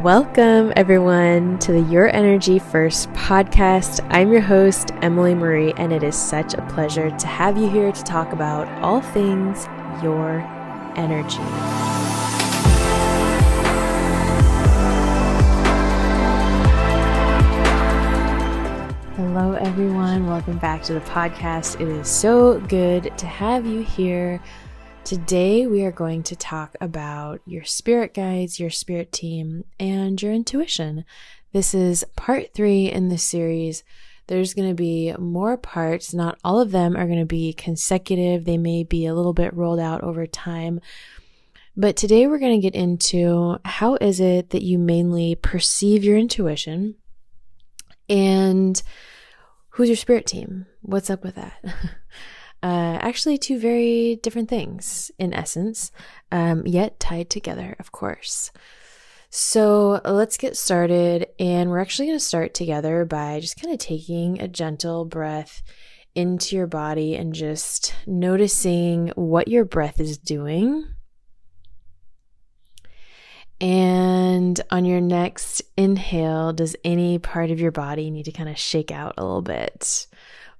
Welcome, everyone, to the Your Energy First podcast. I'm your host, Emily Marie, and it is such a pleasure to have you here to talk about all things your energy. Hello, everyone. Welcome back to the podcast. It is so good to have you here. Today, we are going to talk about your spirit guides, your spirit team, and your intuition. This is part 3 in the series. There's going to be more parts. Not all of them are going to be consecutive. They may be a little bit rolled out over time. But today, we're going to get into how is it that you mainly perceive your intuition, and who's your spirit team? What's up with that? Actually, two very different things in essence, yet tied together, of course. So let's get started. And we're actually going to start together by just kind of taking a gentle breath into your body and just noticing what your breath is doing. And on your next inhale, does any part of your body need to kind of shake out a little bit?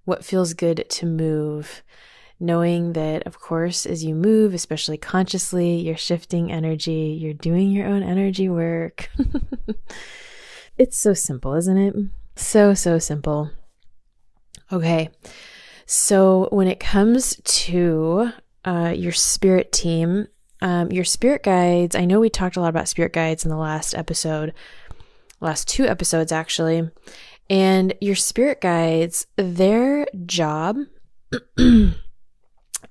What feels good to move? Knowing that, of course, as you move, especially consciously, you're shifting energy, you're doing your own energy work. It's so simple, isn't it? So simple. Okay, so when it comes to your spirit team, your spirit guides, I know we talked a lot about spirit guides in the last two episodes actually. And your spirit guides, their job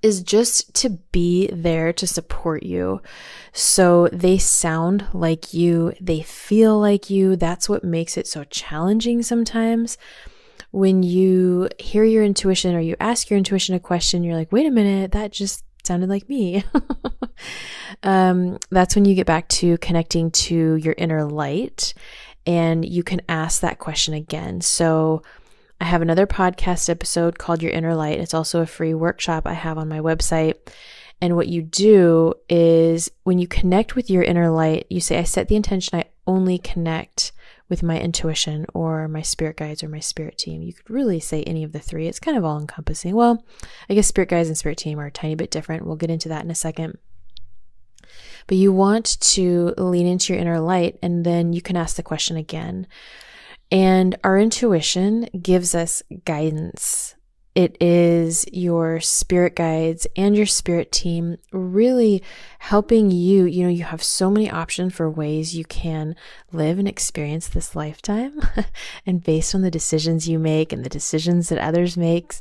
is just to be there to support you. So they sound like you, they feel like you. That's what makes it so challenging sometimes. When you hear your intuition or you ask your intuition a question, you're like, wait a minute, that just sounded like me. That's when you get back to connecting to your inner light. And you can ask that question again. So I have another podcast episode called Your Inner Light. It's also a free workshop I have on my website. And what you do is when you connect with your inner light, you say, I set the intention, I only connect with my intuition or my spirit guides or my spirit team. You could really say any of the three. It's kind of all encompassing. Well, I guess spirit guides and spirit team are a tiny bit different. We'll get into that in a second. But you want to lean into your inner light, and then you can ask the question again. And our intuition gives us guidance. It is your spirit guides and your spirit team really helping you. You know, you have so many options for ways you can live and experience this lifetime. And based on the decisions you make and the decisions that others make,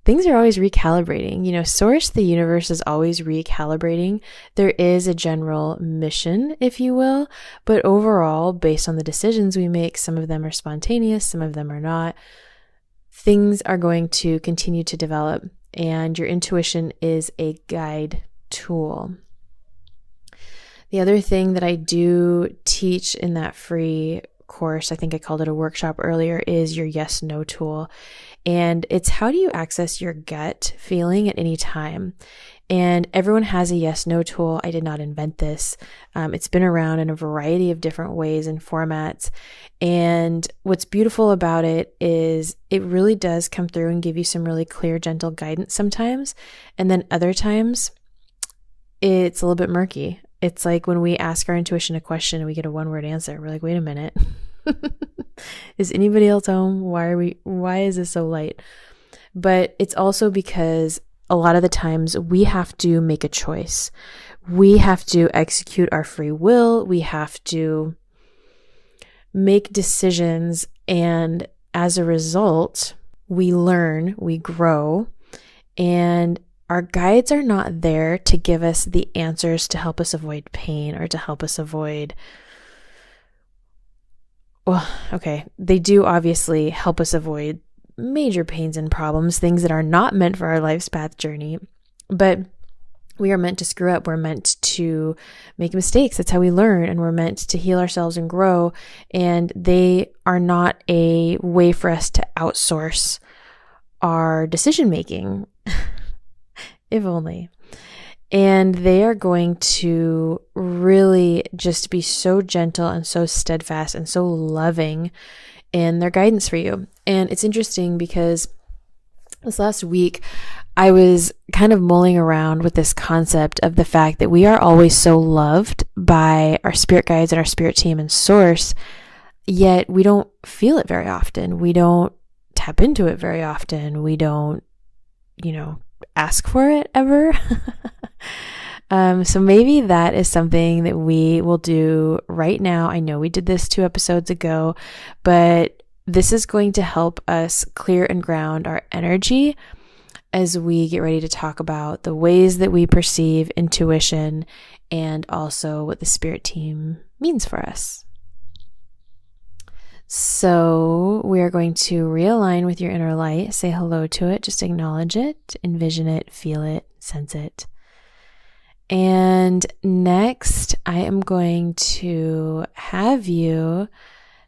things are always recalibrating. You know, Source, the universe, is always recalibrating. There is a general mission, if you will, but overall, based on the decisions we make, some of them are spontaneous, some of them are not. Things are going to continue to develop, and your intuition is a guide tool. The other thing that I do teach in that free course, I think I called it a workshop earlier, is your yes/no tool. And it's how do you access your gut feeling at any time? And everyone has a yes/no tool. I did not invent this. It's been around in a variety of different ways and formats. And what's beautiful about it is it really does come through and give you some really clear, gentle guidance sometimes. And then other times, it's a little bit murky. It's like when we ask our intuition a question and we get a one-word answer. We're like, wait a minute. Is anybody else home? Why is this so light? But it's also because a lot of the times we have to make a choice. We have to execute our free will. We have to make decisions. And as a result, we learn, we grow, and our guides are not there to give us the answers to help us avoid pain or to help us avoid, well, okay, they do obviously help us avoid major pains and problems, things that are not meant for our life's path journey, but we are meant to screw up. We're meant to make mistakes. That's how we learn, and we're meant to heal ourselves and grow, and they are not a way for us to outsource our decision making. If only. And they are going to really just be so gentle and so steadfast and so loving in their guidance for you. And it's interesting because this last week, I was kind of mulling around with this concept of the fact that we are always so loved by our spirit guides and our spirit team and source, yet we don't feel it very often. We don't tap into it very often. We don't, ask for it ever. So maybe that is something that we will do right now. I know we did this 2 episodes ago, but this is going to help us clear and ground our energy as we get ready to talk about the ways that we perceive intuition and also what the spirit team means for us. So we are going to realign with your inner light, say hello to it, just acknowledge it, envision it, feel it, sense it. And next, I am going to have you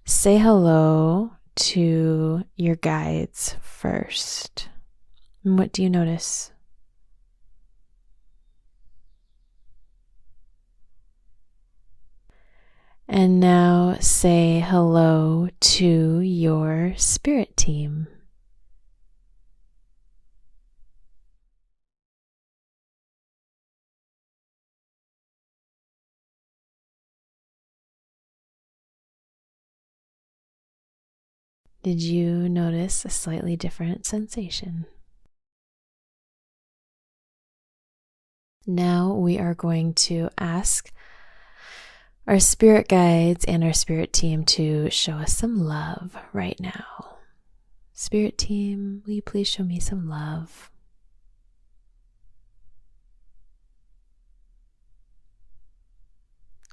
say hello to your guides first. And what do you notice? And now say hello to your spirit team. Did you notice a slightly different sensation? Now we are going to ask our spirit guides and our spirit team to show us some love right now. Spirit team, will you please show me some love?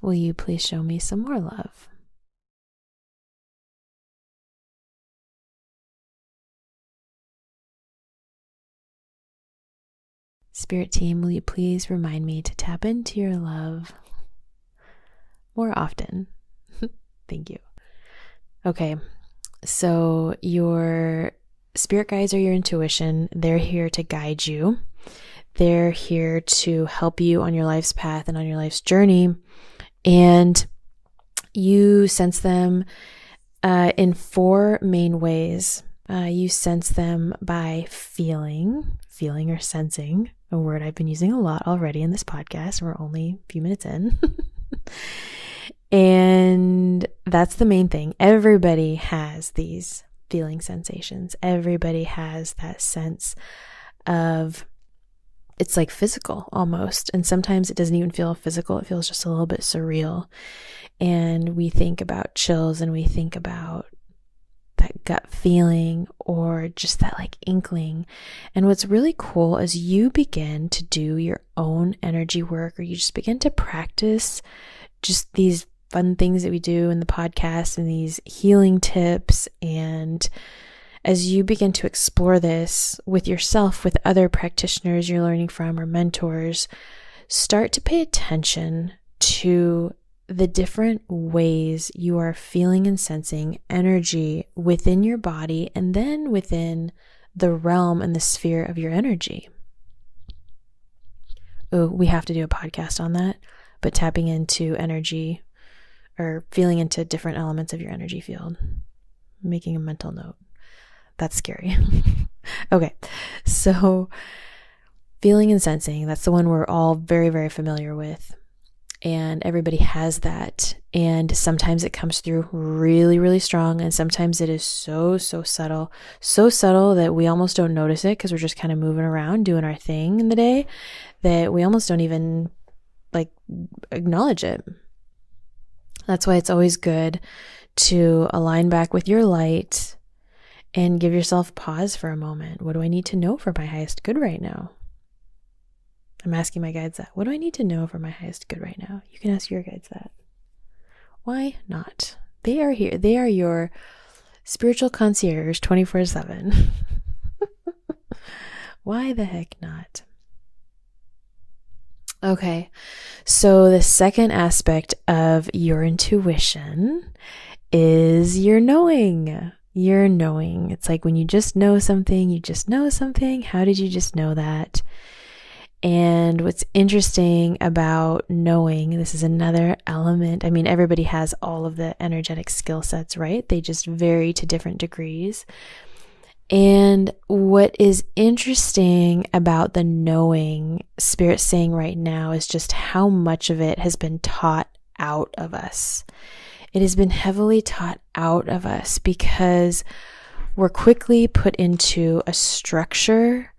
Will you please show me some more love? Spirit team, will you please remind me to tap into your love more often? Thank you. Okay, so your spirit guides are your intuition. They're here to guide you. They're here to help you on your life's path and on your life's journey. And you sense them in 4 main ways. You sense them by feeling or sensing, a word I've been using a lot already in this podcast. We're only a few minutes in. And that's the main thing. Everybody has these feeling sensations. Everybody has that sense of, it's like physical almost. And sometimes it doesn't even feel physical. It feels just a little bit surreal. And we think about chills and we think about that gut feeling or just that like inkling. And what's really cool is you begin to do your own energy work, or you just begin to practice just these fun things that we do in the podcast and these healing tips. And as you begin to explore this with yourself, with other practitioners you're learning from or mentors, start to pay attention to the different ways you are feeling and sensing energy within your body and then within the realm and the sphere of your energy. Oh, we have to do a podcast on that, but tapping into energy or feeling into different elements of your energy field. Making a mental note. That's scary. Okay, so feeling and sensing, that's the one we're all very, very familiar with. And everybody has that. And sometimes it comes through really, really strong. And sometimes it is so subtle that we almost don't notice it because we're just kind of moving around doing our thing in the day, that we almost don't even like acknowledge it. That's why it's always good to align back with your light and give yourself pause for a moment. What do I need to know for my highest good right now? I'm asking my guides that. What do I need to know for my highest good right now? You can ask your guides that. Why not? They are here. They are your spiritual concierge 24/7. Why the heck not? Okay, so the second aspect of your intuition is your knowing. Your knowing. It's like when you just know something, you just know something. How did you just know that? And what's interesting about knowing, this is another element. I mean, everybody has all of the energetic skill sets, right? They just vary to different degrees. And what is interesting about the knowing, Spirit's saying right now, is just how much of it has been taught out of us. It has been heavily taught out of us because we're quickly put into a structure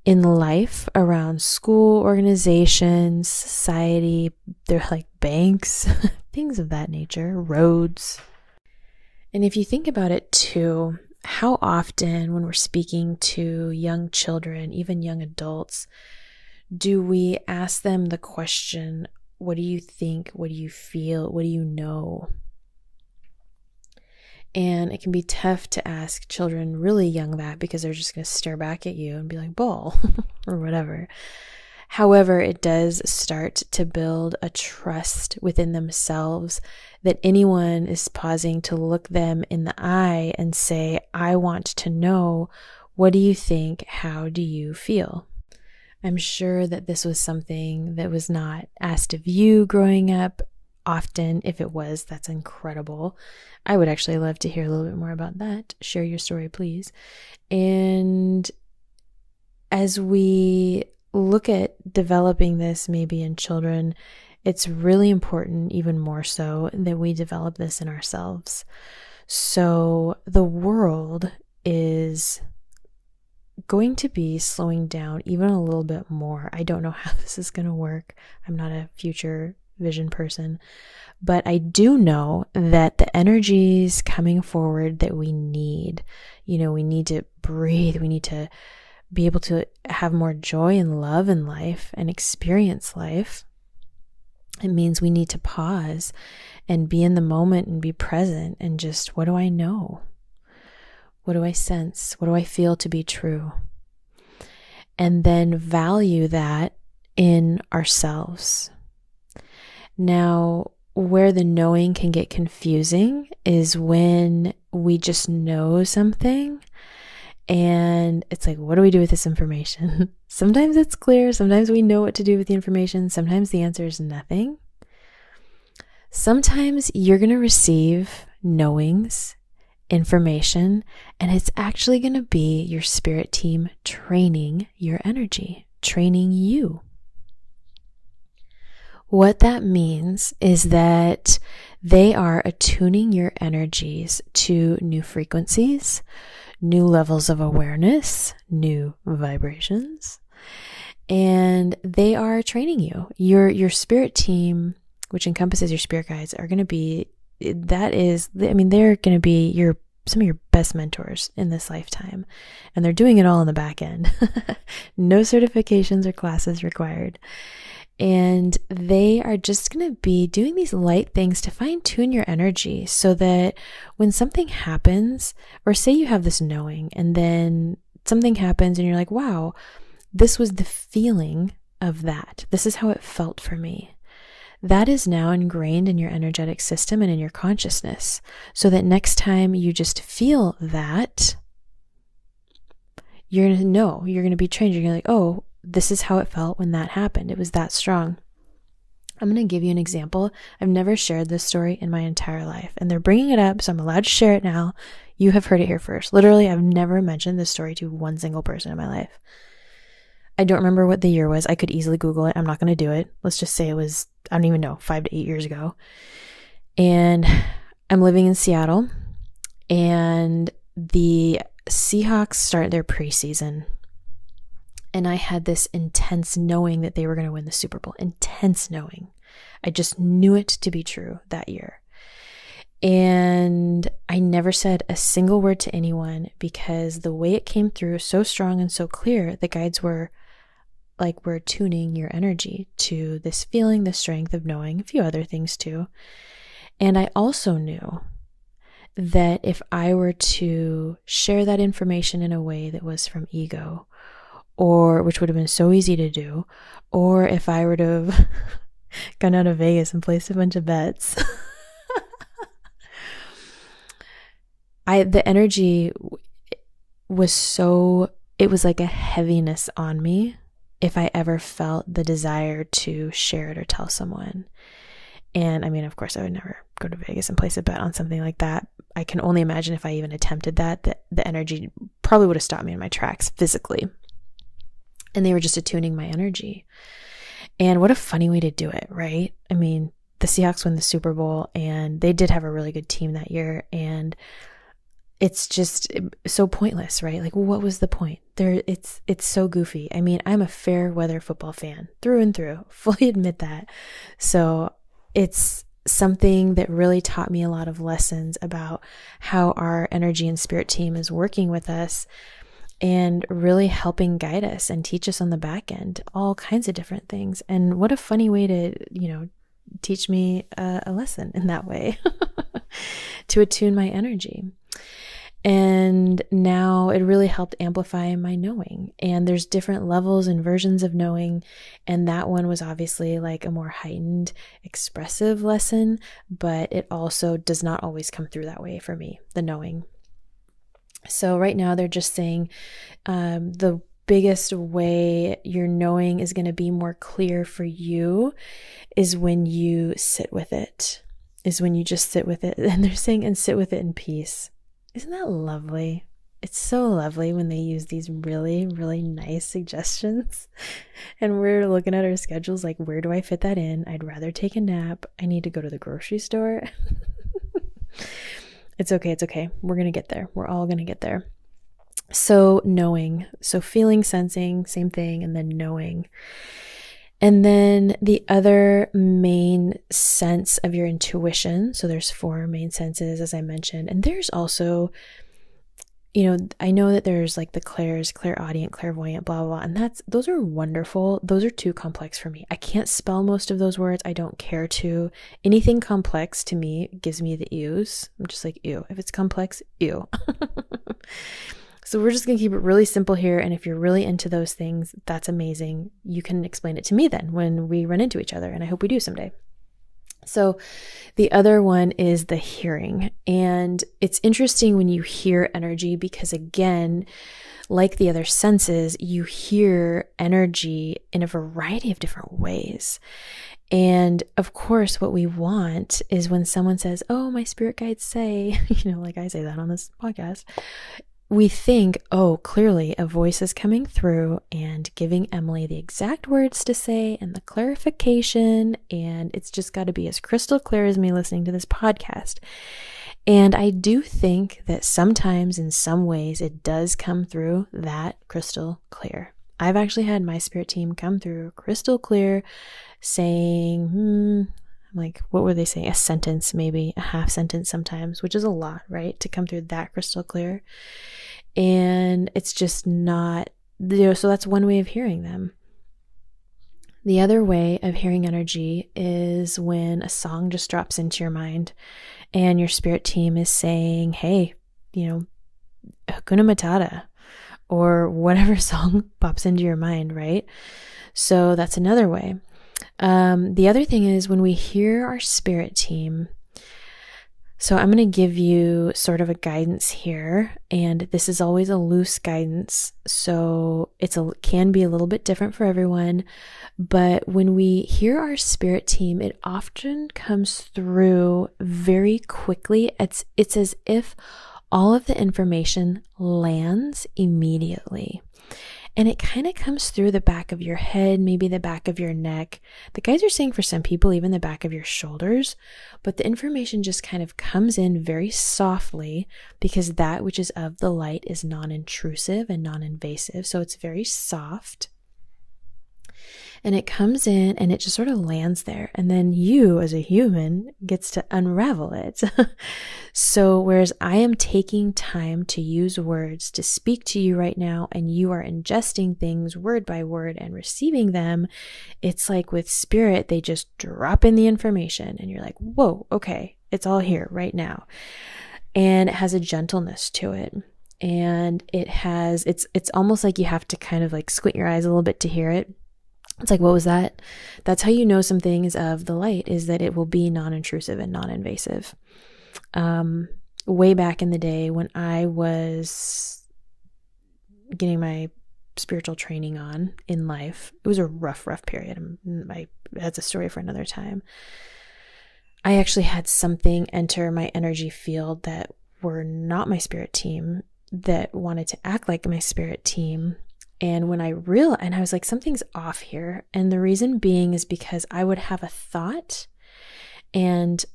in life around school, organizations, society. They're like banks, things of that nature, roads. And if you think about it too, how often when we're speaking to young children, even young adults, do we ask them the question, what do you think? What do you feel? What do you know? And it can be tough to ask children really young that, because they're just going to stare back at you and be like, bull, or whatever. However, it does start to build a trust within themselves that anyone is pausing to look them in the eye and say, I want to know, what do you think? How do you feel? I'm sure that this was something that was not asked of you growing up. Often, if it was, that's incredible. I would actually love to hear a little bit more about that. Share your story, please. And as we look at developing this maybe in children, it's really important, even more so, that we develop this in ourselves. So the world is going to be slowing down even a little bit more. I don't know how this is going to work. I'm not a future vision person, but I do know that the energies coming forward that we need, we need to breathe, we need to be able to have more joy and love in life and experience life. It means we need to pause and be in the moment and be present and just, what do I know? What do I sense? What do I feel to be true? And then value that in ourselves. Now, where the knowing can get confusing is when we just know something and it's like, what do we do with this information? Sometimes it's clear. Sometimes we know what to do with the information. Sometimes the answer is nothing. Sometimes you're going to receive knowings, information, and it's actually going to be your spirit team training your energy, training you. What that means is that they are attuning your energies to new frequencies, new levels of awareness, new vibrations, and they are training you. Your spirit team, which encompasses your spirit guides, are going to be, they're going to be some of your best mentors in this lifetime, and they're doing it all on the back end. No certifications or classes required. And they are just going to be doing these light things to fine tune your energy so that when something happens, or say you have this knowing and then something happens and you're like, wow, this was the feeling of that. This is how it felt for me. That is now ingrained in your energetic system and in your consciousness, so that next time you just feel that, you're going to know, you're going to be trained. You're going to be like, oh, this is how it felt when that happened. It was that strong. I'm going to give you an example. I've never shared this story in my entire life, and they're bringing it up, so I'm allowed to share it now. You have heard it here first. Literally, I've never mentioned this story to one single person in my life. I don't remember what the year was. I could easily Google it. I'm not going to do it. Let's just say it was, I don't even know, 5 to 8 years ago. And I'm living in Seattle, and the Seahawks start their preseason. And I had this intense knowing that they were going to win the Super Bowl. Intense knowing. I just knew it to be true that year. And I never said a single word to anyone, because the way it came through so strong and so clear, the guides were like, we're tuning your energy to this feeling, the strength of knowing, a few other things too. And I also knew that if I were to share that information in a way that was from ego, or which would have been so easy to do, or if I were to have gone out to Vegas and placed a bunch of bets, the energy was so, it was like a heaviness on me if I ever felt the desire to share it or tell someone. And I mean, of course, I would never go to Vegas and place a bet on something like that. I can only imagine if I even attempted that the energy probably would have stopped me in my tracks physically. And they were just attuning my energy. And what a funny way to do it, right? I mean, the Seahawks won the Super Bowl, and they did have a really good team that year. And it's just so pointless, right? Like, what was the point? It's so goofy. I mean, I'm a fair weather football fan through and through, fully admit that. So it's something that really taught me a lot of lessons about how our energy and spirit team is working with us and really helping guide us and teach us on the back end, all kinds of different things. And what a funny way to, teach me a lesson in that way to attune my energy. And now it really helped amplify my knowing. And there's different levels and versions of knowing. And that one was obviously like a more heightened, expressive lesson, but it also does not always come through that way for me, the knowing. So right now they're just saying the biggest way your knowing is going to be more clear for you is when you sit with it, is when you just sit with it. And they're saying, and sit with it in peace. Isn't that lovely? It's so lovely when they use these really, really nice suggestions. And we're looking at our schedules like, where do I fit that in? I'd rather take a nap. I need to go to the grocery store. It's okay. It's okay. We're going to get there. We're all going to get there. So knowing, so feeling, sensing, same thing, and then knowing. And then the other main sense of your intuition. So there's 4 main senses, as I mentioned. And there's also, I know that there's like the clairs, clairaudient, clairvoyant, blah, blah, blah. And those are wonderful. Those are too complex for me. I can't spell most of those words. I don't care to. Anything complex to me gives me the ews. I'm just like, ew. If it's complex, ew. So we're just going to keep it really simple here. And if you're really into those things, that's amazing. You can explain it to me then when we run into each other. And I hope we do someday. So the other one is the hearing. And it's interesting when you hear energy because, again, like the other senses, you hear energy in a variety of different ways. And of course, what we want is when someone says, oh, my spirit guides say, like I say that on this podcast, we think, oh, clearly a voice is coming through and giving Emily the exact words to say and the clarification, and it's just got to be as crystal clear as me listening to this podcast. And I do think that sometimes in some ways it does come through that crystal clear. I've actually had my spirit team come through crystal clear saying, like, what were they saying? A sentence, maybe a half sentence sometimes, which is a lot, right? To come through that crystal clear. And it's just not, so that's one way of hearing them. The other way of hearing energy is when a song just drops into your mind and your spirit team is saying, hey, Hakuna Matata, or whatever song pops into your mind, right? So that's another way. The other thing is when we hear our spirit team. So I'm going to give you sort of a guidance here, and this is always a loose guidance. So can be a little bit different for everyone, but when we hear our spirit team, it often comes through very quickly. It's as if all of the information lands immediately. And it kind of comes through the back of your head, maybe the back of your neck. The guys are saying for some people, even the back of your shoulders. But the information just kind of comes in very softly because that which is of the light is non-intrusive and non-invasive. So it's very soft. And it comes in and it just sort of lands there. And then you as a human gets to unravel it. So whereas I am taking time to use words to speak to you right now, and you are ingesting things word by word and receiving them, it's like with spirit, they just drop in the information and you're like, whoa, okay, it's all here right now. And it has a gentleness to it. And it's almost like you have to kind of like squint your eyes a little bit to hear it. It's like, what was that? That's how you know some things of the light, is that it will be non-intrusive and non-invasive. Way back in the day when I was getting my spiritual training on in life. It was a rough period. That's a story for another time. I actually had something enter my energy field that were not my spirit team, that wanted to act like my spirit team. And when I was like, something's off here. And the reason being is because I would have a thought, and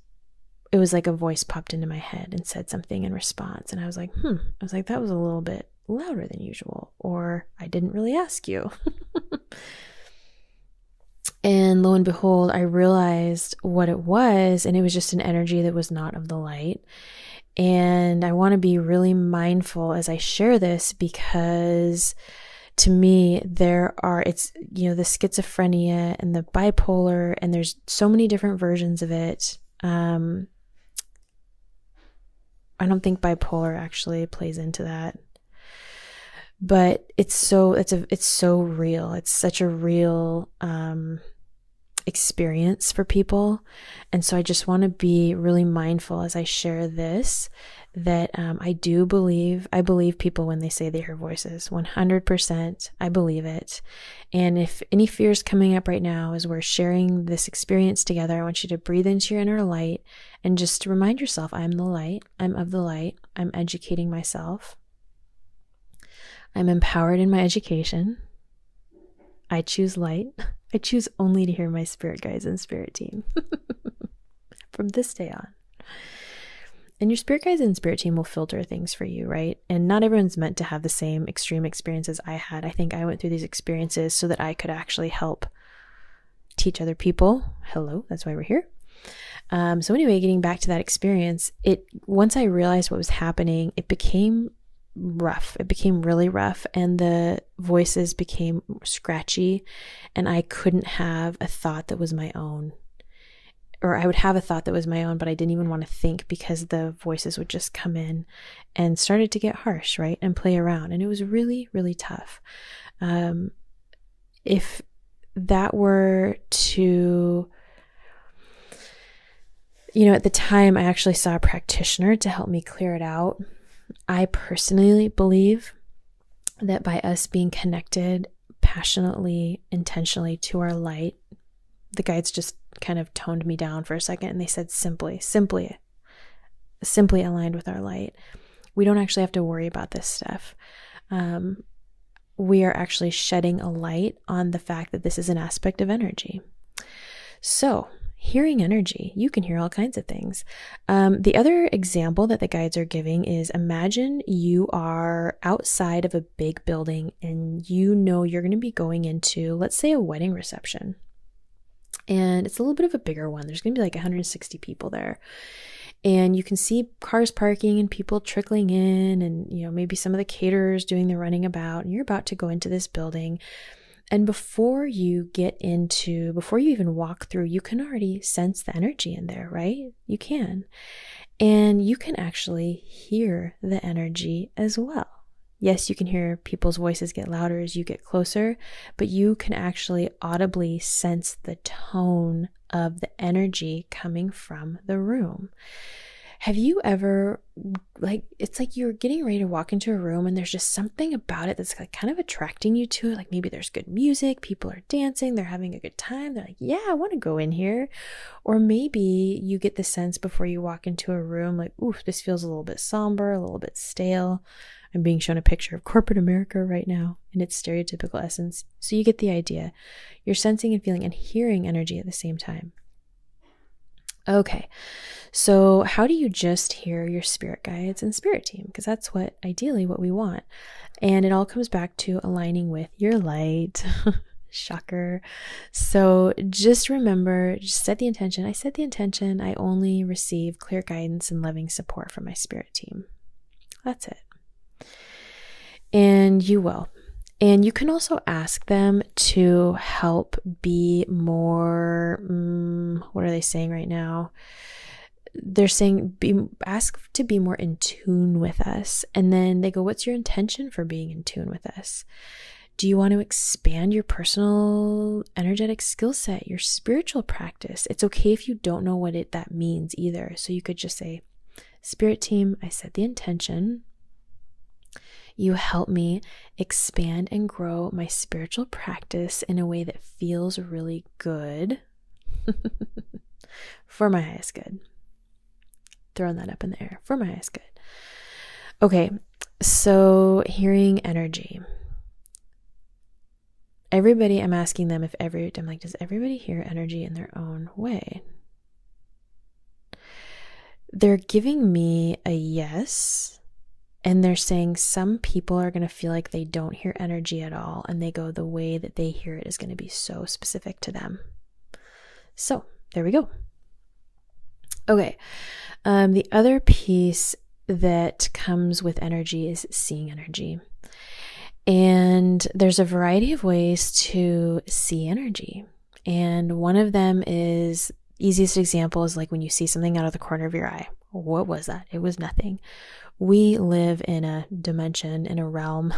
it was like a voice popped into my head and said something in response. And I was like, that was a little bit louder than usual, or I didn't really ask you. And lo and behold, I realized what it was, and it was just an energy that was not of the light. And I want to be really mindful as I share this, because to me, it's the schizophrenia and the bipolar, and there's so many different versions of it. I don't think bipolar actually plays into that, but it's so real. It's such a real experience for people. And so I just want to be really mindful as I share this, that I believe people when they say they hear voices. 100%, I believe it. And if any fear is coming up right now as we're sharing this experience together, I want you to breathe into your inner light and just remind yourself, I'm the light, I'm of the light, I'm educating myself, I'm empowered in my education, I choose light, I choose only to hear my spirit guides and spirit team from this day on. And your spirit guides and spirit team will filter things for you, right? And not everyone's meant to have the same extreme experiences I had. I think I went through these experiences so that I could actually help teach other people. Hello, that's why we're here. So anyway, getting back to that experience, once I realized what was happening, it became rough. It became really rough, and the voices became scratchy, and I couldn't have a thought that was my own. Or I would have a thought that was my own, but I didn't even want to think, because the voices would just come in and started to get harsh, right? And play around. And it was really, really tough. If that were to, at the time I actually saw a practitioner to help me clear it out. I personally believe that by us being connected passionately, intentionally to our light, the guides just kind of toned me down for a second, and they said simply aligned with our light. We don't actually have to worry about this stuff. We are actually shedding a light on the fact that this is an aspect of energy. So, hearing energy, you can hear all kinds of things. The other example that the guides are giving is, imagine you are outside of a big building and you're going to be going into, let's say, a wedding reception. And it's a little bit of a bigger one. There's going to be like 160 people there. And you can see cars parking and people trickling in, and, maybe some of the caterers doing the running about, and you're about to go into this building. And before you even walk through, you can already sense the energy in there, right? You can. And you can actually hear the energy as well. Yes, you can hear people's voices get louder as you get closer, but you can actually audibly sense the tone of the energy coming from the room. Have you ever, it's like you're getting ready to walk into a room and there's just something about it that's like kind of attracting you to it. Like maybe there's good music, people are dancing, they're having a good time. They're like, yeah, I want to go in here. Or maybe you get the sense before you walk into a room, like, ooh, this feels a little bit somber, a little bit stale. I'm being shown a picture of corporate America right now in its stereotypical essence. So you get the idea. You're sensing and feeling and hearing energy at the same time. Okay, so how do you just hear your spirit guides and spirit team? Because that's ideally what we want. And it all comes back to aligning with your light. Shocker. So just remember, just set the intention. I set the intention. I only receive clear guidance and loving support from my spirit team. That's it. And you will. And you can also ask them to help be more, what are they saying right now? They're saying ask to be more in tune with us. And then they go, what's your intention for being in tune with us? Do you want to expand your personal energetic skill set, your spiritual practice? It's okay if you don't know what that means either. So you could just say, Spirit team, I set the intention. You help me expand and grow my spiritual practice in a way that feels really good for my highest good. Throwing that up in the air, for my highest good. Okay, so hearing energy. Everybody, I'm asking them I'm like, does everybody hear energy in their own way? They're giving me a yes, and they're saying some people are going to feel like they don't hear energy at all, and they go, the way that they hear it is going to be so specific to them. So there we go. Okay. The other piece that comes with energy is seeing energy. And there's a variety of ways to see energy. And one of them is, easiest example is like when you see something out of the corner of your eye. What was that? It was nothing. We live in a dimension, in a realm.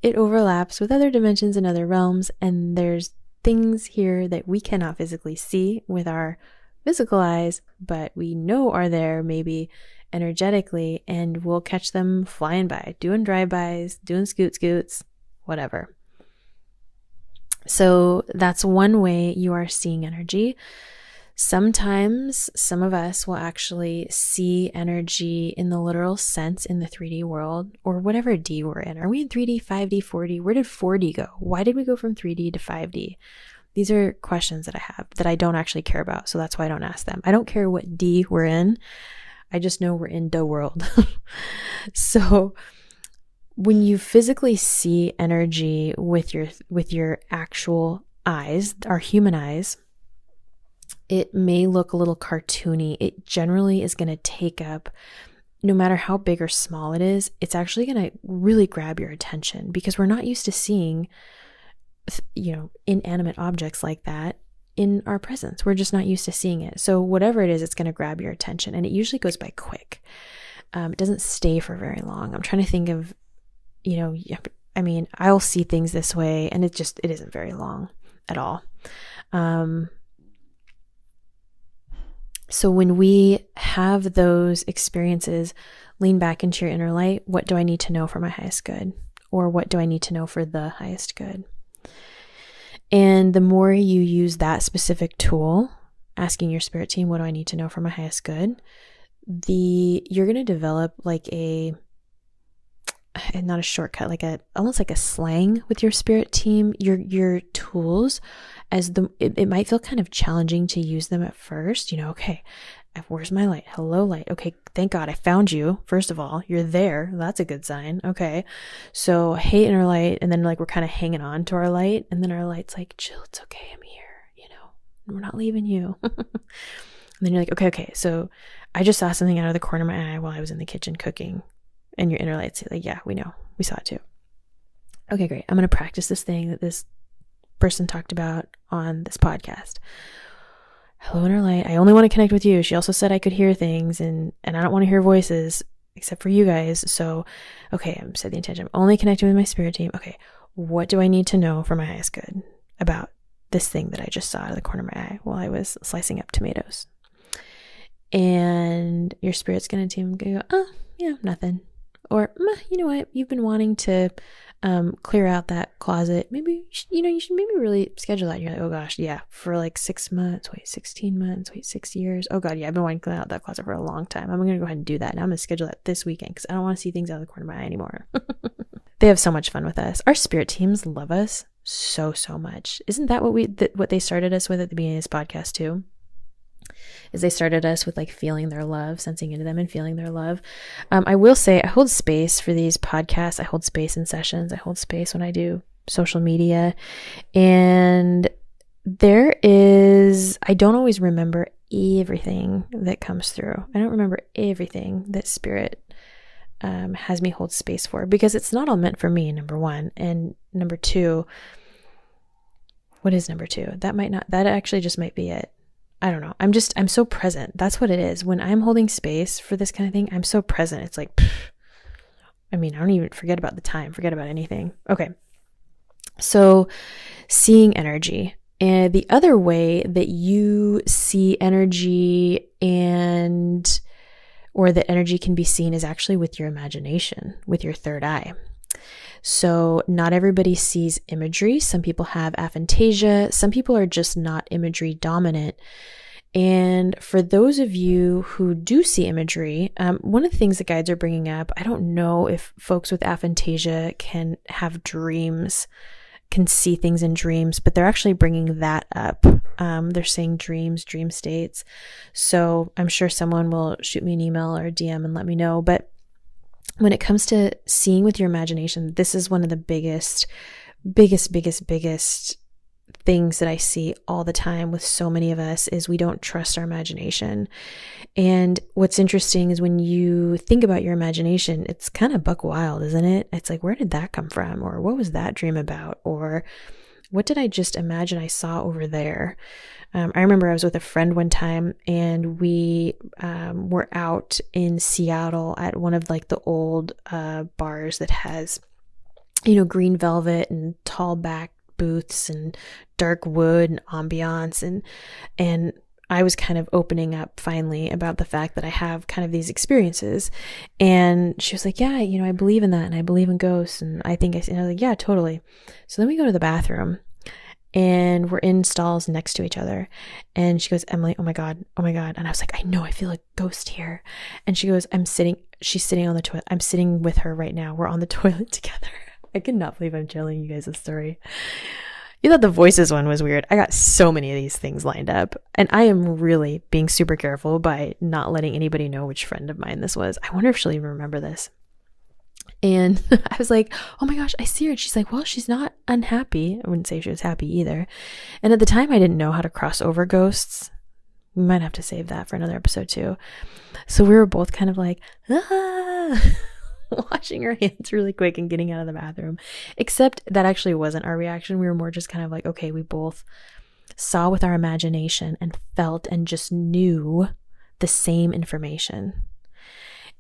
It overlaps with other dimensions and other realms. And there's things here that we cannot physically see with our physical eyes, but we know are there maybe energetically, and we'll catch them flying by, doing drive-bys, doing scoots, whatever. So that's one way you are seeing energy. Sometimes some of us will actually see energy in the literal sense in the 3D world, or whatever D we're in. Are we in 3D, 5D, 4D? Where did 4D go? Why did we go from 3D to 5D? These are questions that I have that I don't actually care about, so that's why I don't ask them. I don't care what D we're in. I just know we're in the world. So when you physically see energy with your actual eyes, our human eyes, it may look a little cartoony. It generally is going to take up, no matter how big or small it is, it's actually going to really grab your attention, because we're not used to seeing inanimate objects like that in our presence. We're just not used to seeing it. So whatever it is, it's going to grab your attention, and it usually goes by quick. It doesn't stay for very long. I'm trying to think of, I'll see things this way, and it isn't very long at all. So when we have those experiences, lean back into your inner light. What do I need to know for my highest good? Or what do I need to know for the highest good? And the more you use that specific tool, asking your spirit team, what do I need to know for my highest good? You're going to develop like not a shortcut, almost like a slang with your spirit team, your tools, it might feel kind of challenging to use them at first. Okay, where's my light? Hello, light. Okay, thank God I found you. First of all, you're there. That's a good sign. Okay, so hey, inner light, and then we're kind of hanging on to our light, and then our light's like, chill, it's okay, I'm here. We're not leaving you. And then you're like, okay. So I just saw something out of the corner of my eye while I was in the kitchen cooking, and your inner light's like, yeah, we know, we saw it too. Okay, great. I'm going to practice this thing that this person talked about on this podcast. Hello, inner light. I only want to connect with you. She also said I could hear things, and I don't want to hear voices except for you guys. So, okay, I've set the intention. I'm only connecting with my spirit team. Okay, what do I need to know for my highest good about this thing that I just saw out of the corner of my eye while I was slicing up tomatoes? And your spirit's going to go, oh, yeah, nothing. Or, you know what? You've been wanting to clear out that closet. Maybe, you should maybe really schedule that. And you're like, oh gosh, yeah, for 6 months, 16 months, 6 years. Oh God, yeah, I've been wanting to clear out that closet for a long time. I'm going to go ahead and do that. Now I'm going to schedule that this weekend because I don't want to see things out of the corner of my eye anymore. They have so much fun with us. Our spirit teams love us so much. Isn't that what they started us with at the beginning of this podcast too? Is they started us with feeling their love, sensing into them and feeling their love. I will say I hold space for these podcasts. I hold space in sessions. I hold space when I do social media. And I don't always remember everything that comes through. I don't remember everything that spirit has me hold space for, because it's not all meant for me, number one. And number two, what is number two? That actually just might be it. I don't know. I'm so present. That's what it is. When I'm holding space for this kind of thing, I'm so present. It's like, I don't even forget about the time, forget about anything. Okay. So seeing energy. And the other way that you see energy and or that energy can be seen is actually with your imagination, with your third eye. So not everybody sees imagery. Some people have aphantasia. Some people are just not imagery dominant. And for those of you who do see imagery, one of the things the guides are bringing up, I don't know if folks with aphantasia can have dreams, can see things in dreams, but they're actually bringing that up. They're saying dreams, dream states. So I'm sure someone will shoot me an email or a DM and let me know. But when it comes to seeing with your imagination, this is one of the biggest things that I see all the time with so many of us is we don't trust our imagination. And what's interesting is when you think about your imagination, it's kind of buck wild, isn't it? It's like, where did that come from? Or what was that dream about? Or what did I just imagine I saw over there? I remember I was with a friend one time and we were out in Seattle at one of like the old bars that has, green velvet and tall back booths and dark wood and ambiance, and I was kind of opening up finally about the fact that I have kind of these experiences. And she was like, yeah, I believe in that and I believe in ghosts. And I think and I was like, yeah, totally. So then we go to the bathroom and we're in stalls next to each other. And she goes, Emily, oh my God. And I was like, I know, I feel a ghost here. And she goes, she's sitting on the toilet. I'm sitting with her right now. We're on the toilet together. I cannot believe I'm telling you guys this story. You thought the voices one was weird. I got so many of these things lined up. And I am really being super careful by not letting anybody know which friend of mine this was. I wonder if she'll even remember this. And I was like, oh my gosh, I see her. And she's like, well, she's not unhappy. I wouldn't say she was happy either. And at the time, I didn't know how to cross over ghosts. We might have to save that for another episode too. So we were both kind of like, washing our hands really quick and getting out of the bathroom. Except that actually wasn't our reaction. We were more just kind of like, okay, we both saw with our imagination and felt and just knew the same information.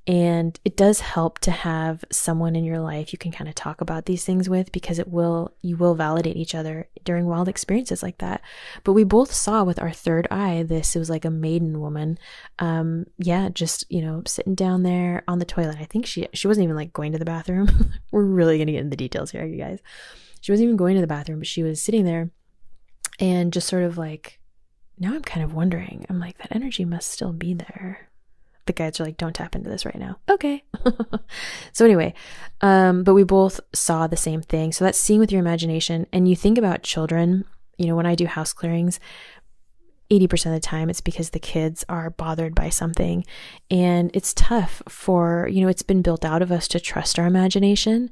And it does help to have someone in your life you can kind of talk about these things with, because you will validate each other during wild experiences like that. But we both saw with our third eye it was like a maiden woman. Just, sitting down there on the toilet. I think she wasn't even like going to the bathroom. We're really going to get into the details here, you guys. She wasn't even going to the bathroom, but she was sitting there and just sort of like, now I'm kind of wondering, I'm like, that energy must still be there. The guides are like, don't tap into this right now. Okay. So anyway, but we both saw the same thing. So that's seeing with your imagination. And you think about children, when I do house clearings, 80% of the time it's because the kids are bothered by something. And it's tough for, it's been built out of us to trust our imagination.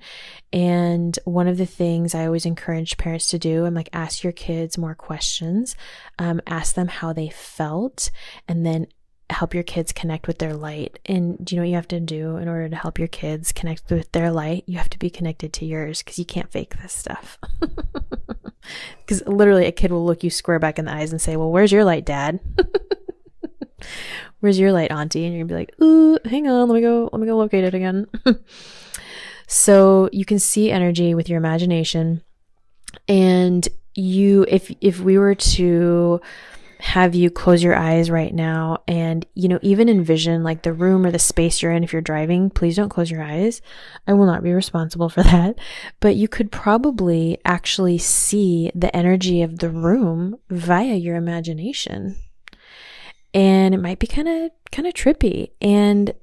And one of the things I always encourage parents to do, I'm like, ask your kids more questions, ask them how they felt, and then help your kids connect with their light. And do you know what you have to do in order to help your kids connect with their light? You have to be connected to yours, because you can't fake this stuff. Because literally a kid will look you square back in the eyes and say, well, where's your light, Dad? Where's your light, Auntie? And you're gonna be like, ooh, hang on, let me go locate it again. So you can see energy with your imagination. And if we were to have you close your eyes right now and, even envision like the room or the space you're in. If you're driving, please don't close your eyes. I will not be responsible for that. But you could probably actually see the energy of the room via your imagination. And it might be kind of trippy. And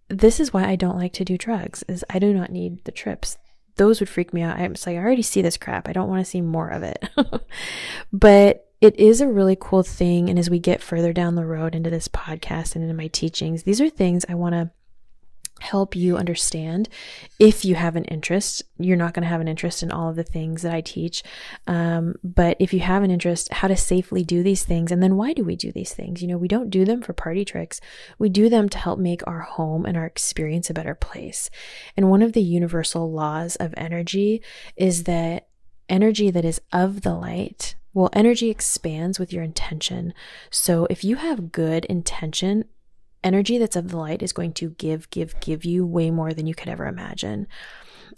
this is why I don't like to do drugs, is I do not need the trips. Those would freak me out. I'm just like, I already see this crap. I don't want to see more of it. But it is a really cool thing. And as we get further down the road into this podcast and into my teachings, these are things I want to help you understand. If you have an interest, you're not going to have an interest in all of the things that I teach. But if you have an interest, how to safely do these things. And then why do we do these things? We don't do them for party tricks. We do them to help make our home and our experience a better place. And one of the universal laws of energy is that energy that is of the light, energy expands with your intention. So if you have good intention, energy that's of the light is going to give you way more than you could ever imagine.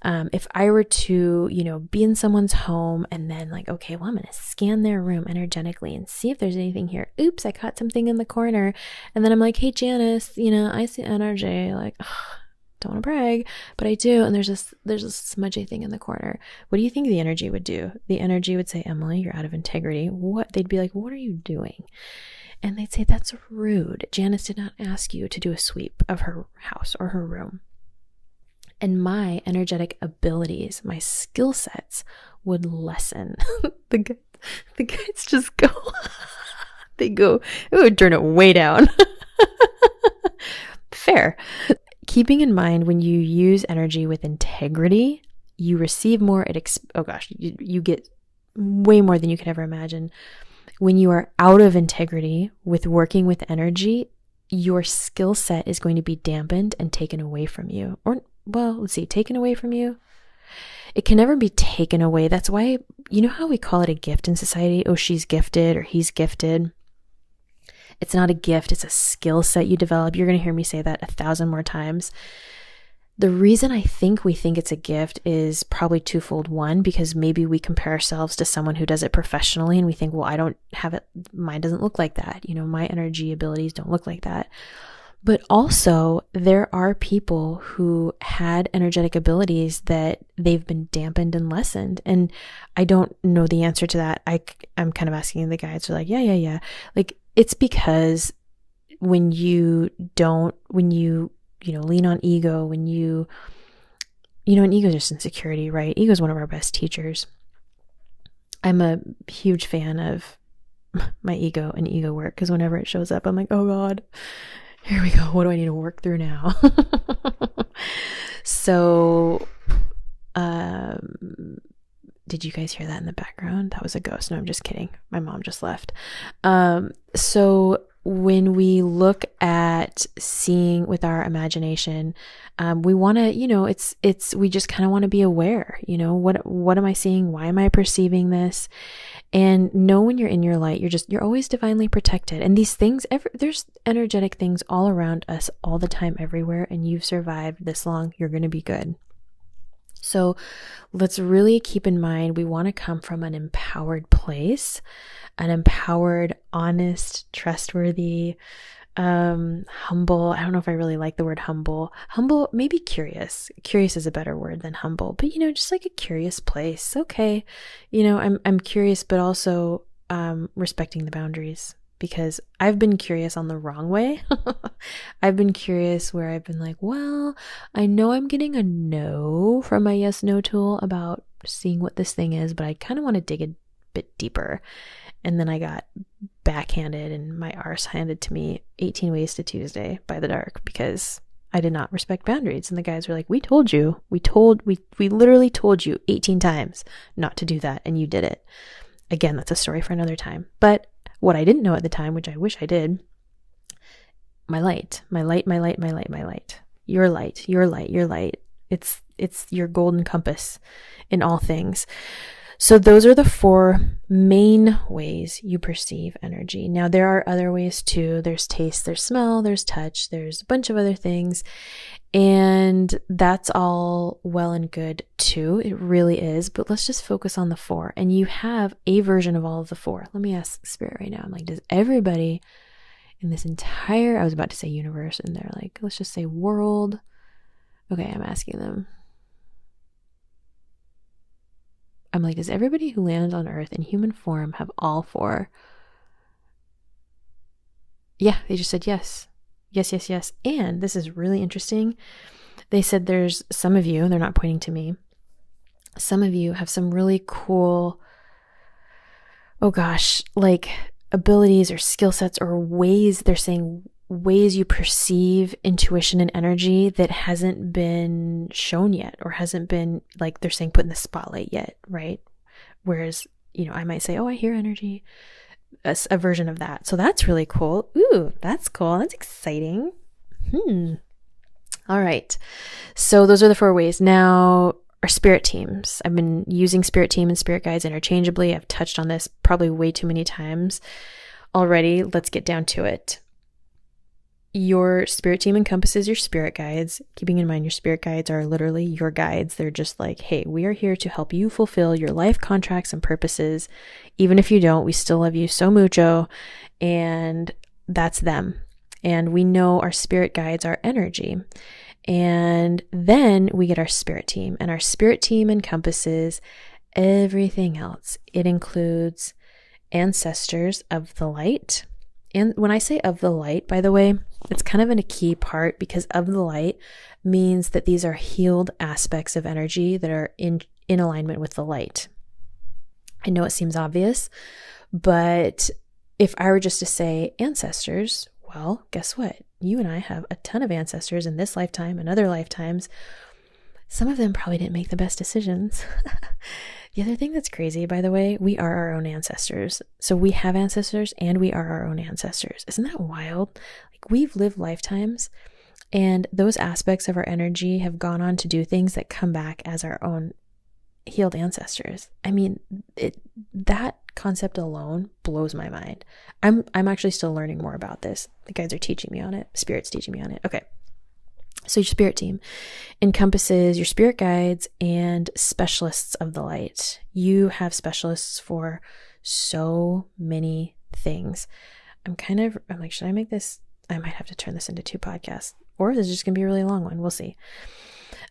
If I were to, be in someone's home and then like, okay, well, I'm going to scan their room energetically and see if there's anything here. Oops, I caught something in the corner. And then I'm like, hey, Janice, I see energy. Like, ugh, don't want to brag, but I do. And there's a smudgy thing in the corner. What do you think the energy would do? The energy would say, Emily, you're out of integrity. What? They'd be like, what are you doing? And they'd say, that's rude. Janice did not ask you to do a sweep of her house or her room. And my energetic abilities, my skill sets would lessen. The guys just go, they go, it would turn it way down. Fair. Keeping in mind, when you use energy with integrity, you receive more. You get way more than you could ever imagine. When you are out of integrity with working with energy, your skill set is going to be dampened and taken away from you. Taken away from you. It can never be taken away. That's why, how we call it a gift in society? Oh, she's gifted or he's gifted. It's not a gift. It's a skill set you develop. You're going to hear me say that 1,000 more times. The reason I think we think it's a gift is probably twofold. One, because maybe we compare ourselves to someone who does it professionally and we think, well, I don't have it. Mine doesn't look like that. My energy abilities don't look like that. But also there are people who had energetic abilities that they've been dampened and lessened. And I don't know the answer to that. I'm kind of asking the guys, they're like, yeah. Like, it's because when you lean on ego, when and ego is just insecurity, right? Ego is one of our best teachers. I'm a huge fan of my ego and ego work because whenever it shows up, I'm like, oh God, here we go. What do I need to work through now? So, did you guys hear that in the background? That was a ghost. No, I'm just kidding. My mom just left. So when we look at seeing with our imagination, we want to, we just kind of want to be aware, what am I seeing? Why am I perceiving this? And know when you're in your light, you're always divinely protected. And these things, there's energetic things all around us all the time, everywhere. And you've survived this long, you're going to be good. So let's really keep in mind, we want to come from an empowered place, an empowered, honest, trustworthy, humble. I don't know if I really like the word humble, maybe curious. Curious is a better word than humble, but just like a curious place. Okay. I'm curious, but also, respecting the boundaries, because I've been curious on the wrong way. I've been curious where I've been like, well, I know I'm getting a no from my yes, no tool about seeing what this thing is, but I kind of want to dig a bit deeper. And then I got backhanded and my arse handed to me 18 Ways to Tuesday by the dark because I did not respect boundaries. And the guys were like, we told you, we literally told you 18 times not to do that. And you did it. Again, that's a story for another time. But what I didn't know at the time, which I wish I did, my light, your light. It's your golden compass in all things. So those are the 4 main ways you perceive energy. Now, there are other ways too. There's taste, there's smell, there's touch, there's a bunch of other things. And that's all well and good too. It really is. But let's just focus on the 4. And you have a version of all of the 4. Let me ask Spirit right now. I'm like, does everybody in this entire, I was about to say universe, and they're like, let's just say world. Okay, I'm asking them. I'm like, does everybody who lands on Earth in human form have all 4? Yeah, they just said yes. Yes. And this is really interesting. They said there's some of you, they're not pointing to me, some of you have some really cool, like abilities or skill sets or ways, they're saying ways you perceive intuition and energy that hasn't been shown yet, or hasn't been, like they're saying, put in the spotlight yet, right? Whereas, I might say, oh, I hear energy, a version of that. So that's really cool. Ooh, that's cool. That's exciting. All right. So those are the 4 ways. Now, our spirit teams. I've been using spirit team and spirit guides interchangeably. I've touched on this probably way too many times already. Let's get down to it. Your spirit team encompasses your spirit guides. Keeping in mind, your spirit guides are literally your guides. They're just like, hey, we are here to help you fulfill your life contracts and purposes. Even if you don't, we still love you so mucho. And that's them. And we know our spirit guides are energy. And then we get our spirit team. And our spirit team encompasses everything else. It includes ancestors of the light. And when I say of the light, by the way, it's kind of in a key part, because of the light means that these are healed aspects of energy that are in alignment with the light. I know it seems obvious, but if I were just to say ancestors, well, guess what? You and I have a ton of ancestors in this lifetime and other lifetimes. Some of them probably didn't make the best decisions. The other thing that's crazy, by the way, we are our own ancestors. So we have ancestors and we are our own ancestors. Isn't that wild? Like, we've lived lifetimes, and those aspects of our energy have gone on to do things that come back as our own healed ancestors. I mean, that concept alone blows my mind. I'm actually still learning more about this. The guides are teaching me on it. Spirit's teaching me on it. Okay. So your spirit team encompasses your spirit guides and specialists of the light. You have specialists for so many things. I'm like, should I make this? I might have to turn this into 2 podcasts, or is it just going to be a really long one? We'll see.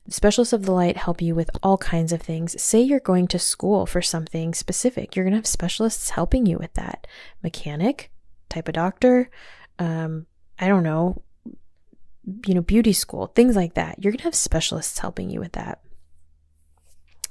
Specialists of the light help you with all kinds of things. Say you're going to school for something specific. You're going to have specialists helping you with that. Mechanic, type of doctor, I don't know, beauty school, things like that. You're going to have specialists helping you with that.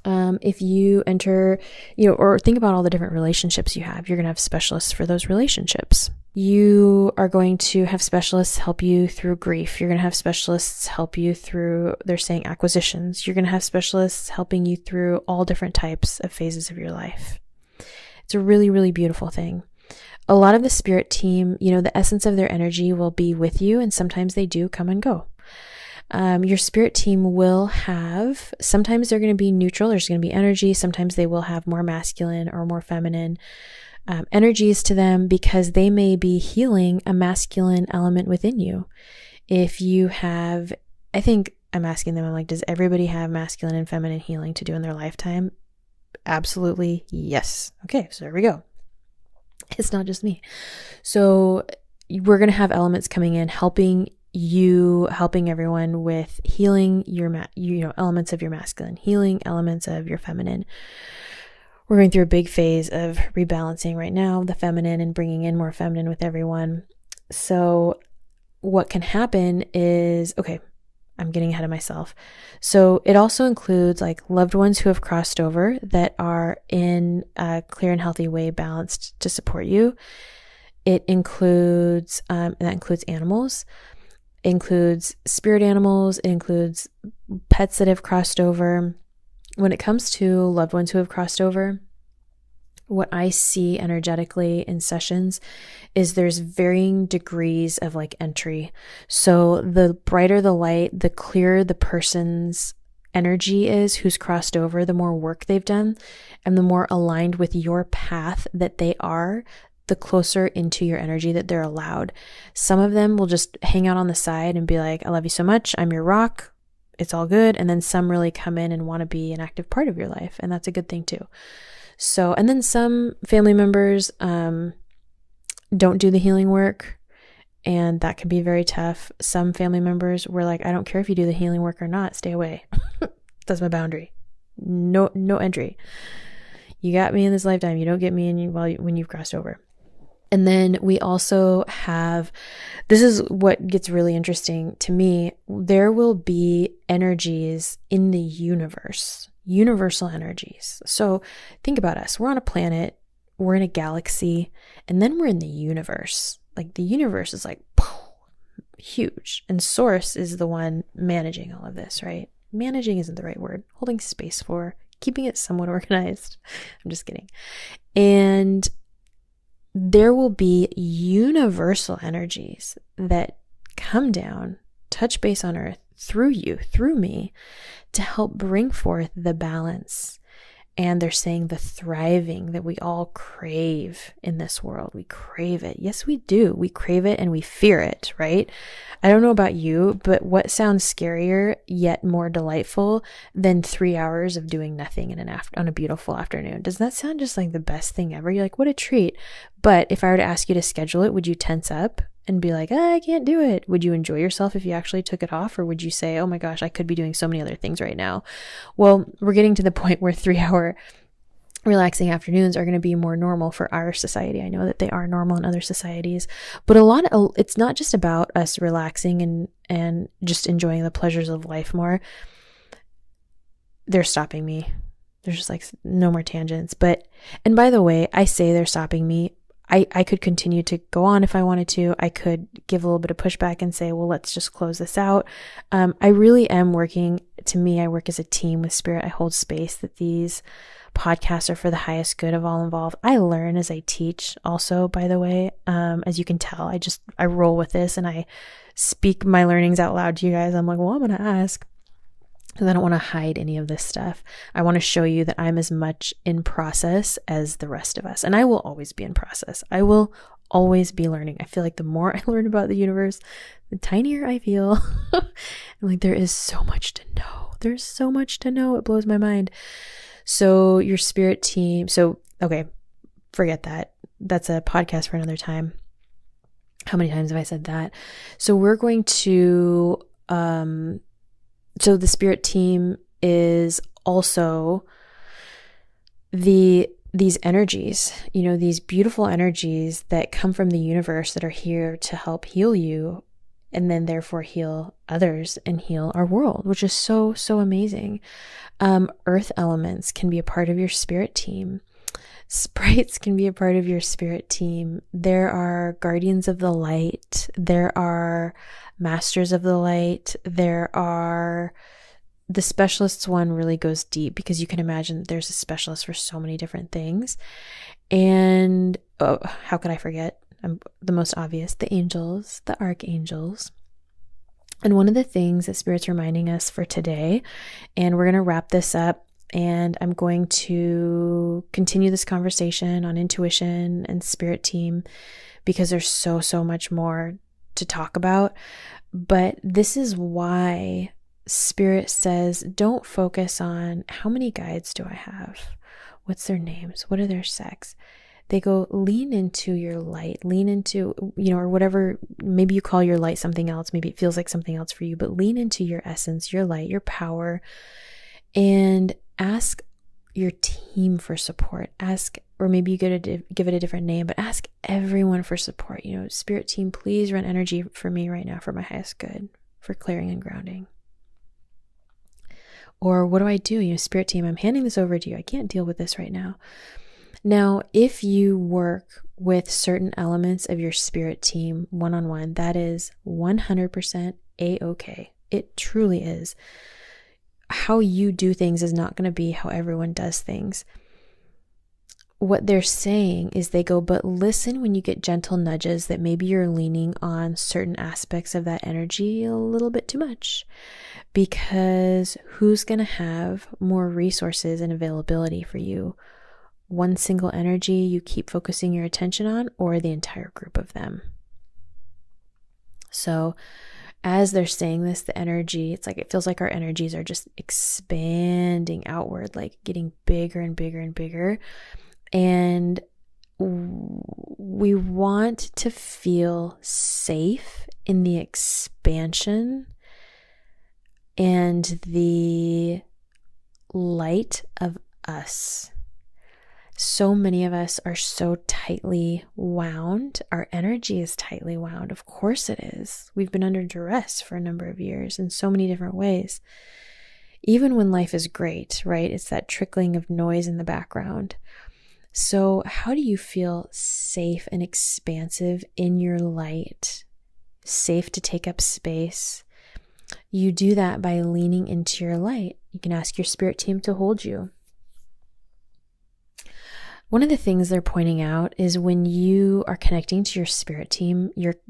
If you enter, or think about all the different relationships you have, you're going to have specialists for those relationships. You are going to have specialists help you through grief. You're going to have specialists help you through, they're saying, acquisitions. You're going to have specialists helping you through all different types of phases of your life. It's a really, really beautiful thing. A lot of the spirit team, the essence of their energy will be with you, and sometimes they do come and go. Your spirit team will have, sometimes they're going to be neutral, there's going to be energy, sometimes they will have more masculine or more feminine energies to them, because they may be healing a masculine element within you. If you have, I think I'm asking them, I'm like, does everybody have masculine and feminine healing to do in their lifetime? Absolutely, yes. Okay, so there we go. It's not just me. So we're going to have elements coming in, helping everyone with healing your, elements of your masculine, healing elements of your feminine. We're going through a big phase of rebalancing right now, the feminine, and bringing in more feminine with everyone. So what can happen is, okay, I'm getting ahead of myself. So it also includes like loved ones who have crossed over that are in a clear and healthy way balanced to support you. It includes, that includes animals. It includes spirit animals. It includes pets that have crossed over. When it comes to loved ones who have crossed over, what I see energetically in sessions is there's varying degrees of like entry. So the brighter the light, the clearer the person's energy is who's crossed over, the more work they've done, and the more aligned with your path that they are, the closer into your energy that they're allowed. Some of them will just hang out on the side and be like, I love you so much, I'm your rock, it's all good. And then some really come in and want to be an active part of your life, and that's a good thing too. So, and then some family members don't do the healing work, and that can be very tough. Some family members were like, I don't care if you do the healing work or not, stay away. That's my boundary. No entry. You got me in this lifetime. You don't get me in when you've crossed over. And then we also have, this is what gets really interesting to me. There will be energies in the universe, universal energies. So think about us. We're on a planet, we're in a galaxy, and then we're in the universe. Like the universe is like huge, and Source is the one managing all of this, right? Managing isn't the right word. Holding space for, keeping it somewhat organized. I'm just kidding. And there will be universal energies that come down, touch base on earth through you, through me, to help bring forth the balance And they're saying the thriving that we all crave in this world. We crave it. Yes, we do. We crave it and we fear it, right? I don't know about you, but what sounds scarier yet more delightful than 3 hours of doing nothing on a beautiful afternoon? Does that sound just like the best thing ever? You're like, what a treat. But if I were to ask you to schedule it, would you tense up and be like, I can't do it? Would you enjoy yourself if you actually took it off? Or would you say, oh my gosh, I could be doing so many other things right now? Well, we're getting to the point where 3-hour relaxing afternoons are going to be more normal for our society. I know that they are normal in other societies, but it's not just about us relaxing and just enjoying the pleasures of life more. They're stopping me. There's just like no more tangents. And by the way, I say they're stopping me. I could continue to go on if I wanted to. I could give a little bit of pushback and say, well, let's just close this out. I really am working, to me, I work as a team with Spirit. I hold space that these podcasts are for the highest good of all involved. I learn as I teach also, by the way. As you can tell, I roll with this and I speak my learnings out loud to you guys. I'm like, well, I'm going to ask. Because I don't want to hide any of this stuff. I want to show you that I'm as much in process as the rest of us. And I will always be in process. I will always be learning. I feel like the more I learn about the universe, the tinier I feel. And like there is so much to know. There's so much to know. It blows my mind. So your spirit team. So, okay, forget that. That's a podcast for another time. How many times have I said that? So we're going to, so the spirit team is also these energies, these beautiful energies that come from the universe that are here to help heal you and then therefore heal others and heal our world, which is so, so amazing. Earth elements can be a part of your spirit team. Sprites can be a part of your spirit team. There are guardians of the light. There are masters of the light. The specialists one really goes deep because you can imagine that there's a specialist for so many different things. And how could I forget? The most obvious, the angels, the archangels. And one of the things that Spirit's reminding us for today, and we're going to wrap this up, and I'm going to continue this conversation on intuition and spirit team because there's so, so much more to talk about. But this is why Spirit says, don't focus on how many guides do I have? What's their names? What are their sex? They go, lean into your light, lean into, or whatever, maybe you call your light something else. Maybe it feels like something else for you, but lean into your essence, your light, your power, and ask your team for support. Ask, or maybe you give it a different name, but ask everyone for support. Spirit team, please run energy for me right now for my highest good, for clearing and grounding. Or what do I do? Spirit team, I'm handing this over to you. I can't deal with this right now. Now, if you work with certain elements of your spirit team one-on-one, that is 100% a-okay. It truly is. How you do things is not going to be how everyone does things. What they're saying is they go, but listen when you get gentle nudges that maybe you're leaning on certain aspects of that energy a little bit too much. Because who's going to have more resources and availability for you? One single energy you keep focusing your attention on, or the entire group of them? So as they're saying this, the energy, it feels like our energies are just expanding outward, like getting bigger and bigger and bigger. And we want to feel safe in the expansion and the light of us. So many of us are so tightly wound. Our energy is tightly wound. Of course it is. We've been under duress for a number of years in so many different ways. Even when life is great, right? It's that trickling of noise in the background. So how do you feel safe and expansive in your light? Safe to take up space? You do that by leaning into your light. You can ask your spirit team to hold you. One of the things they're pointing out is when you are connecting to your spirit team, your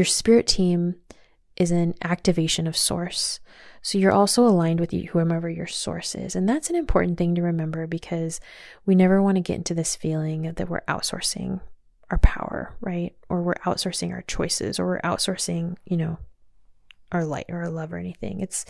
spirit team is an activation of source. So you're also aligned with whomever your source is. And that's an important thing to remember, because we never want to get into this feeling that we're outsourcing our power, right? Or we're outsourcing our choices, or we're outsourcing, our light or our love or anything. It's,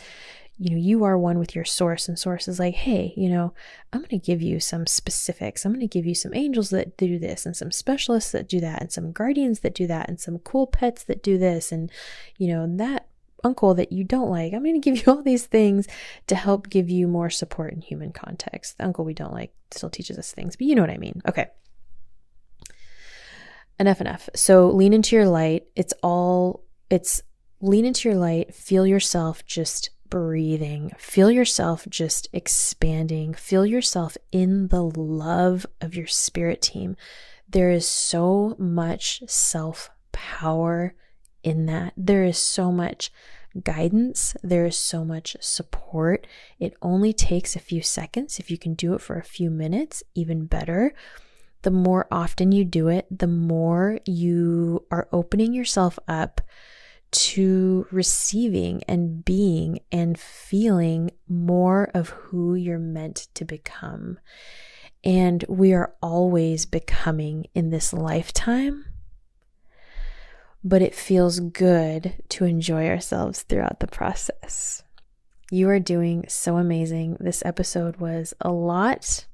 you are one with your source, and source is like, hey, I'm going to give you some specifics. I'm going to give you some angels that do this, and some specialists that do that, and some guardians that do that, and some cool pets that do this. And, that uncle that you don't like, I'm going to give you all these things to help give you more support in human context. The uncle we don't like still teaches us things, but you know what I mean. Okay. Enough. So lean into your light. Lean into your light. Feel yourself just breathing. Feel yourself just expanding. Feel yourself in the love of your spirit team. There is so much self-power in that. There is so much guidance. There is so much support. It only takes a few seconds. If you can do it for a few minutes, even better. The more often you do it, the more you are opening yourself up to receiving and being and feeling more of who you're meant to become. And we are always becoming in this lifetime, but it feels good to enjoy ourselves throughout the process. You are doing so amazing. This episode was a lot.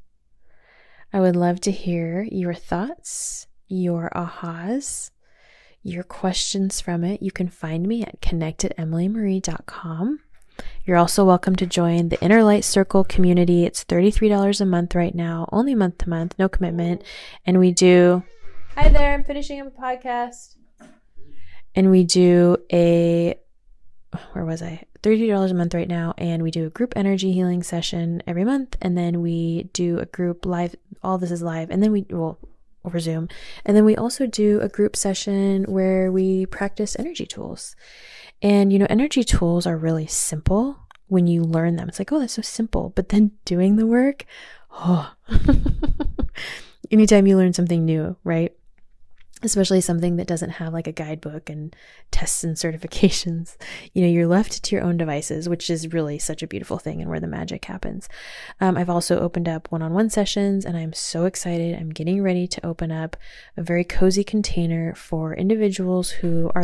I would love to hear your thoughts, your ahas, your questions from it. You can find me at connect@emilymarie.com. You're also welcome to join the Inner Light Circle community. It's $33 a month right now, only month to month, no commitment. And we do, hi there, I'm finishing up a podcast. And we do $30 a month right now. And we do a group energy healing session every month. And then we do a group live, all this is live. And then over Zoom. And then we also do a group session where we practice energy tools. And, energy tools are really simple when you learn them. It's like, oh, that's so simple. But then doing the work, anytime you learn something new, right? Especially something that doesn't have like a guidebook and tests and certifications, you're left to your own devices, which is really such a beautiful thing and where the magic happens. I've also opened up one-on-one sessions, and I'm so excited. I'm getting ready to open up a very cozy container for individuals who are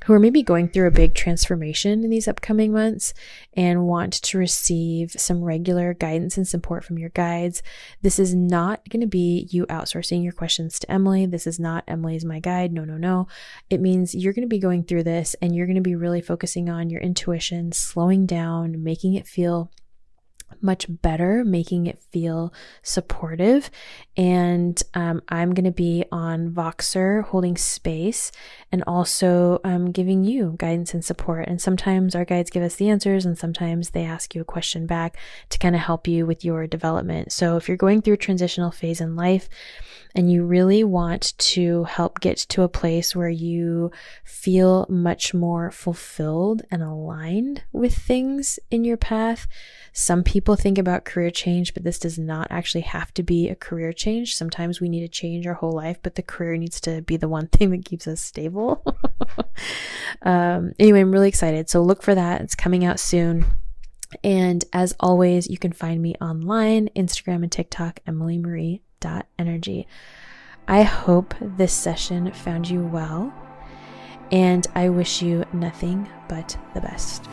who are maybe going through a big transformation in these upcoming months and want to receive some regular guidance and support from your guides. This is not going to be you outsourcing your questions to Emily. This is not Emily's my guide. No. It means you're going to be going through this, and you're going to be really focusing on your intuition, slowing down, making it feel much better, making it feel supportive. And I'm going to be on Voxer holding space and also giving you guidance and support. And sometimes our guides give us the answers, and sometimes they ask you a question back to kind of help you with your development. So if you're going through a transitional phase in life and you really want to help get to a place where you feel much more fulfilled and aligned with things in your path, some people think about career change, but this does not actually have to be a career change. Sometimes we need to change our whole life, but the career needs to be the one thing that keeps us stable. Anyway, I'm really excited. So look for that. It's coming out soon. And as always, you can find me online, Instagram and TikTok, emilymarie.energy. I hope this session found you well, and I wish you nothing but the best.